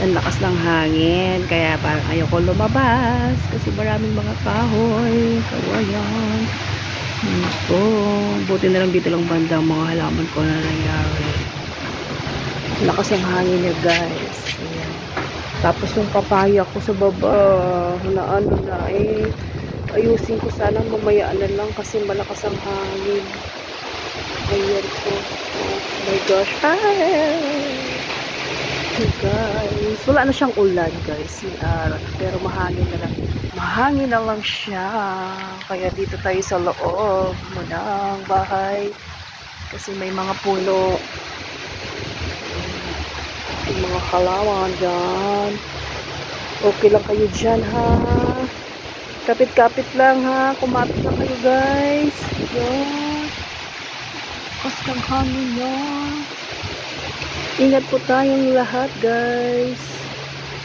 Ang lakas ng hangin, kaya parang ayoko lumabas kasi maraming mga kahoy, kawayan. Ito, buti na lang dito lang banda ang mga halaman ko na nangyari. Lakas ng hangin niya, guys. Ayan. Tapos yung papaya ko sa baba, na ayusin ko sana mamaya na lang kasi malakas ang hangin. Ayan ko. Oh my gosh. Guys, wala na siyang ulan, guys. Pero mahangin na lang. Mahangin na lang siya. Kaya dito tayo sa loob ng bahay. Kasi may mga puno. May mga halaman dyan. Okay lang kayo dyan, ha? Kapit-kapit lang, ha? Kumapit lang kayo, guys. Yan. Kas ng hangin yan. Ingat po tayong lahat, guys.